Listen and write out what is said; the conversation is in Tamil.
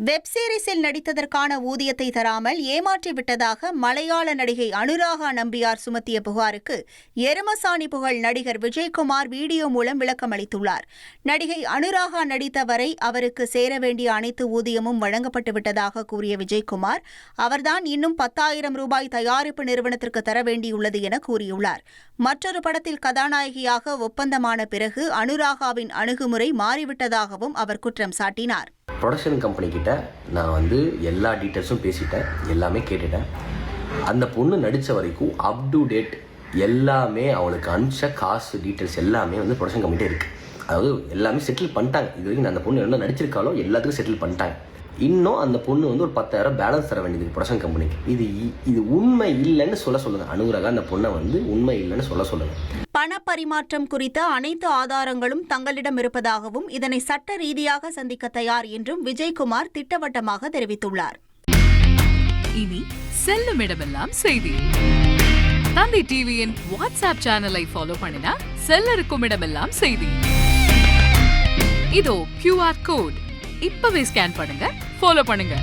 வெப் சீரிஸில் நடித்ததற்கான ஊதியத்தை தராமல் ஏமாற்றிவிட்டதாக மலையாள நடிகை அனுராகா நம்பியார் சுமத்திய புகாருக்கு எருமசாணி புகழ் நடிகர் விஜயகுமார் வீடியோ மூலம் விளக்கம் அளித்துள்ளார். நடிகை அனுராகா நடித்த வரை அவருக்கு சேர வேண்டிய அனைத்து ஊதியமும் வழங்கப்பட்டுவிட்டதாக கூறிய விஜயகுமார், அவர்தான் இன்னும் 10,000 ரூபாய் தயாரிப்பு நிறுவனத்திற்கு தர வேண்டியுள்ளது என கூறியுள்ளார். மற்றொரு படத்தில் கதாநாயகியாக ஒப்பந்தமான பிறகு அனுராகாவின் அணுகுமுறை மாறிவிட்டதாகவும் அவர் குற்றம் சாட்டினார். ப்ரொடக்ஷன் கம்பெனி கிட்ட நான் எல்லா டீட்டெயில்ஸும் பேசிட்டேன், எல்லாமே கேட்டுட்டேன். அந்த பொண்ணு நடித்த வரைக்கும் அப் டு டேட் எல்லாமே அவளுக்கு அனுப்பிச்ச காசு டீட்டெயில்ஸ் எல்லாமே ப்ரொடக்ஷன் கம்பெனிட்டே இருக்குது. அதாவது எல்லாமே செட்டில் பண்ணிட்டாங்க. இது வரைக்கும் அந்த பொண்ணு என்ன நடிச்சிருக்காலோ எல்லாத்துக்கும் செட்டில் பண்ணிட்டாங்க. இன்னும் அந்த பொண்ணு ஒரு 10,000 பேலன்ஸ் தர வேண்டியது ப்ரொடக்ஷன் கம்பெனிக்கு. இது உண்மை இல்லைன்னு சொல்லுங்க. அனுராகா அந்த பொண்ணை உண்மை இல்லைன்னு சொல்லுங்க. பண பரிமாற்றம் குறித்த அனைத்து ஆதாரங்களும் தங்களிடம் இருப்பதாகவும் இதனை சட்ட ரீதியாக சந்திக்க தயார் என்றும் விஜயகுமார் திட்டவட்டமாக தெரிவித்துள்ளார். இனி செல்லும் இடமெல்லாம் செய்தி. தந்தி டிவியின் வாட்ஸ்அப் சேனலை ஃபாலோ பண்ணினா செல்ல இருக்கும் இடமெல்லாம் செய்தி. இதோ QR கோட் இப்பவே ஸ்கேன் பண்ணுங்க, ஃபாலோ பண்ணுங்க.